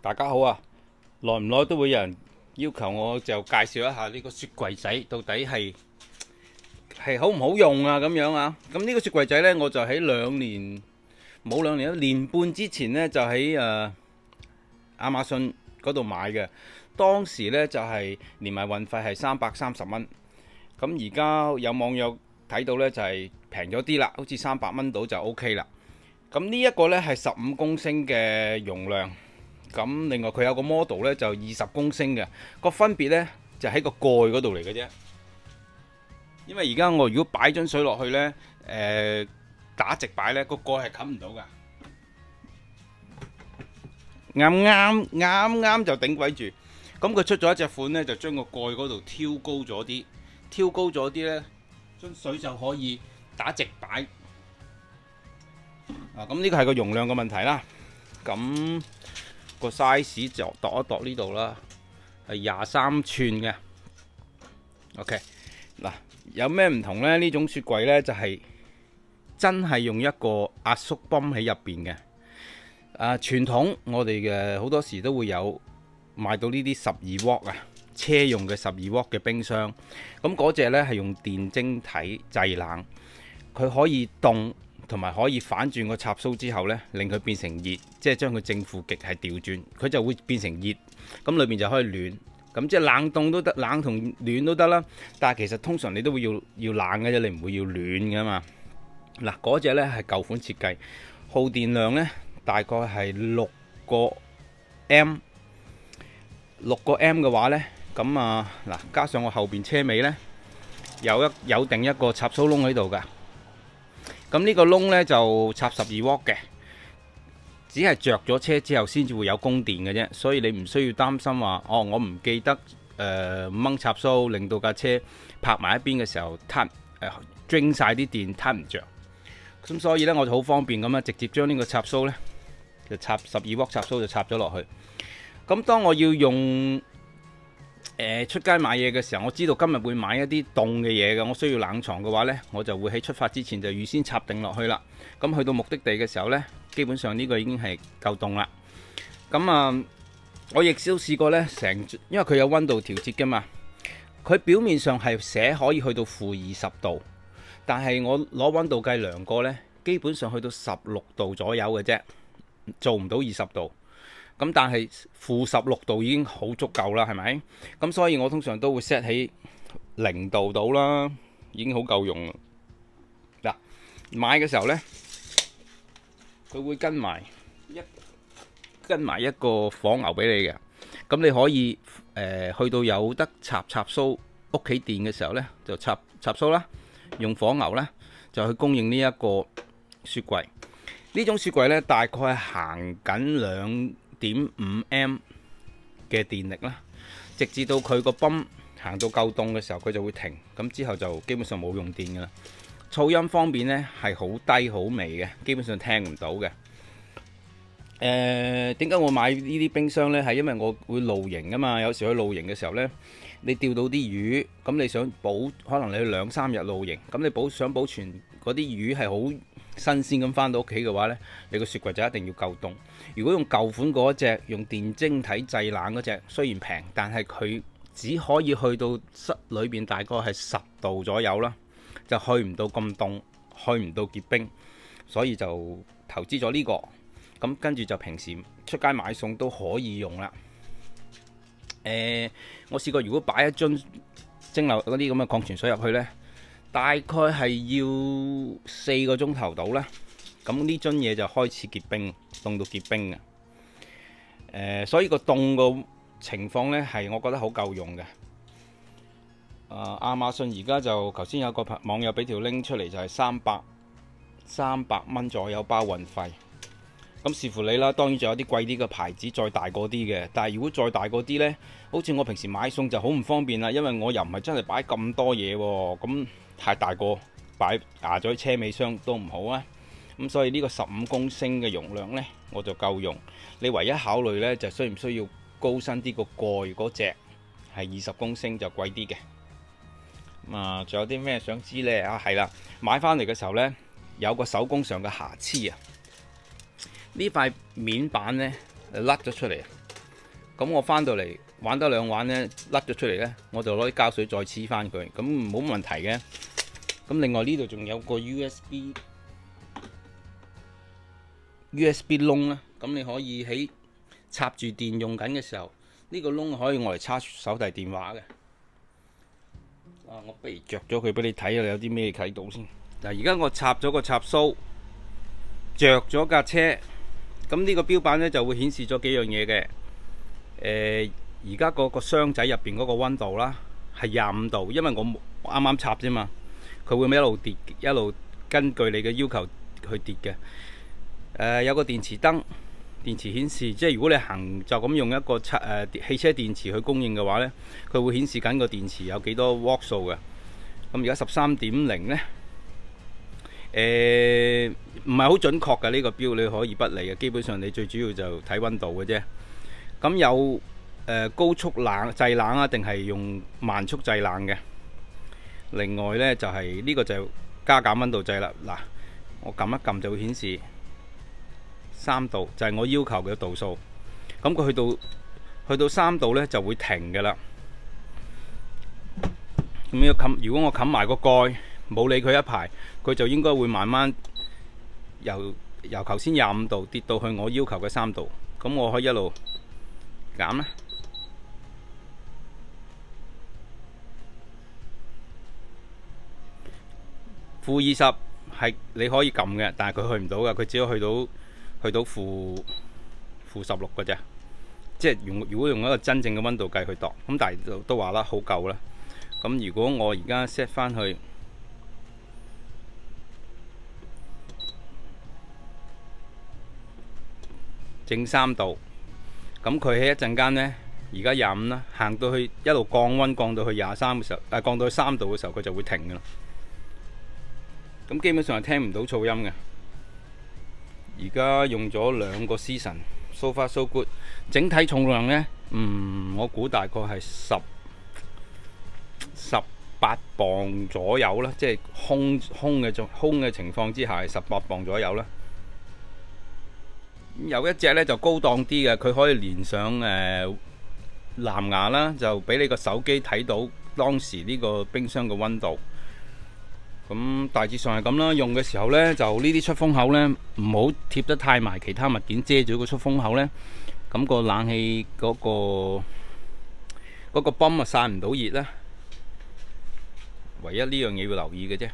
大家好啊！耐唔耐都會有人要求我就介紹一下呢個雪櫃仔到底係好唔好用啊咁樣啊。咁呢個雪櫃仔呢，我就喺冇兩年一年半之前呢，就喺亞馬遜嗰度買嘅。當時呢，就係連埋運費係330蚊。咁而家有網友睇到呢，就係平咗啲啦，好似300蚊到就 OK 啦。咁呢一個呢，係15公升嘅容量。咁另外佢有個 model 咧就20公升嘅，個分別咧就喺個蓋嗰度嚟嘅啫。因為而家我如果擺樽水落去咧，打直擺咧個蓋係冚唔到噶，啱就頂鬼住。咁佢出咗一隻款咧，就將個蓋嗰度挑高咗啲，咧樽水就可以打直擺。咁呢個係個容量嘅問題啦。咁個 size 就度一度呢度啦，係23寸嘅。OK， 嗱，有咩唔同呢？呢種雪櫃呢，就係真係用一個壓縮泵喺入邊嘅。傳統我哋嘅好多時都會有買到呢啲12W啊，車用嘅12W嘅冰箱。咁嗰隻呢係用電晶體製冷，佢可以凍，同埋可以反轉個插蘇之後呢，令佢變成熱，即係將佢正負極係調轉，佢就會變成熱。咁裏面就可以暖，咁即係冷凍都得，冷同暖都得啦。但係其實通常你都會要冷嘅啫，你唔會要暖噶嘛。嗱，嗰隻呢係舊款設計，耗電量呢大概係6個 M。6個 M 嘅話呢，咁嗱，加上我後邊車尾呢，有定一個插蘇窿喺度噶。咁呢個窿呢就插12W嘅，只係着咗車之後先至會有供電嘅啫，所以你唔需要擔心話我唔記得掹插蘇，令到架車泊埋一邊嘅時候drain晒啲電，撻唔着。咁所以呢，我就好方便咁直接將呢個插蘇呢，就插12W插蘇就插咗落去。咁當我要用出街買嘢嘅時候，我知道今日會買一啲凍嘅嘢嘅，我需要冷藏嘅話呢，我就會喺出發之前就預先插定落去啦。咁去到目的地嘅時候呢，基本上呢個已經係夠凍啦。咁我亦都試過呢，因為佢有溫度調節噶嘛，佢表面上係寫可以去到-20度，但係我攞溫度計量過呢，基本上去到16度左右嘅啫，做唔到20度。咁但係-16度已經好足夠啦，係咪？咁所以我通常都會 set 喺0度到啦，已經好夠用啦。嗱，買嘅時候呢，佢會跟埋一個火牛俾你嘅。咁你可以去到有得插蘇屋企電嘅時候呢，就插蘇啦，用火牛呢，就去供應呢一個雪櫃。呢種雪櫃呢，大概係行緊2.5 M 嘅電力啦，直至到佢個泵行到夠凍嘅時候，佢就會停。咁之後就基本上冇用電噶啦。噪音方面呢，係好低好微嘅，基本上聽唔到嘅。點解我買呢啲冰箱呢？係因為我會露營啊嘛。有時去露營嘅時候呢，你釣到啲魚，咁你想可能你去2-3日露營，咁你想保存嗰啲魚係好新鮮咁返到屋企嘅話呢，你個雪櫃就一定要夠凍。如果用舊款嗰隻用電晶體製冷嗰隻，雖然平，但係佢只可以去到室裏邊大概係10度左右啦，就去唔到咁凍，去唔到結冰，所以就投資咗呢個。咁跟住就平時出街買餸都可以用啦。我試過如果擺一樽蒸餾嗰啲咁嘅礦泉水入去呢，大概係要4個鐘頭到啦。咁呢樽嘢就開始結冰，凍到結冰嘅。所以個凍個情況呢，係我覺得好夠用嘅。亞馬遜而家就頭先有個網友俾條 link 出嚟，就係300蚊左右包運費。咁視乎你啦，當然仲有啲貴啲嘅牌子，再大個啲嘅。但係如果再大個啲呢，好似我平時買餸就好唔方便啦，因為我又唔係真係擺咁多嘢喎，咁太大個擺壓咗車尾箱都唔好啊。咁所以呢個15公升嘅容量呢，我就夠用。你唯一考慮呢，就需唔需要高身啲個蓋嗰隻係20公升就貴啲嘅。仲有啲咩想知呢？係啦，買翻嚟嘅時候呢，有個手工上嘅瑕疵啊。呢塊面板呢甩咗出嚟，咁我翻到嚟玩多兩玩呢，甩咗出嚟呢，我就攞啲膠水再黐翻佢，咁冇問題嘅。咁另外呢度仲有個 USB 窿啦，咁你可以喺插住電用緊嘅時候，呢個窿可以用嚟插手提電話嘅。我不如着咗佢俾你睇下，有啲咩睇到先。嗱，而家我插咗個插蘇，着咗架車，咁呢個標板呢就會顯示咗幾樣嘢嘅。而家嗰個箱仔入邊嗰個溫度啦，係25度，因為我啱啱插啫嘛，佢會一路跌，一路根據你嘅要求去跌嘅。有個電池燈，電池顯示，即係如果你就咁用一個汽車電池去供應嘅話呢，佢會顯示緊個電池有幾多瓦數嘅。咁而家13.0呢，唔係好準確嘅呢個標，你可以不理嘅。基本上你最主要就睇溫度嘅啫。咁有高速製冷啊，定係用慢速製冷嘅。另外呢，就係呢個就加減溫度掣啦。嗱，我撳一撳就會顯示3度，就係我要求嘅度數。咁佢去到3度呢就會停嘅啦。咁如果我冚埋個蓋，冇理佢一排，佢就應該會慢慢由頭先25度跌到去我要求嘅3度。咁我可以一路減啦。-20係你可以撳嘅，但係佢去唔到嘅，佢只可以去到負16嘅啫。即係如果用一個真正嘅溫度計去度，咁但係都話啦，好夠啦。咁如果我而家 set 翻去正3度，咁佢喺一陣間呢，而家25啦，行到去一路降溫，降到去23嘅時候，降到去3度嘅時候，佢就會停㗎啦。咁基本上係聽唔到噪音嘅。而家用咗2個 season，so far so good。整體重量呢，我估大概係18磅左右啦，即係空嘅情況之下係18磅左右啦。有一隻呢就高檔啲嘅，佢可以連上藍牙啦，就俾你個手機睇到當時呢個冰箱嘅溫度。咁大致上係咁啦。用嘅時候呢，就呢啲出風口呢，唔好貼得太埋其他物件遮住個出風口呢。咁個冷氣嗰個泵啊散唔到熱啦。唯一呢樣嘢要留意嘅啫。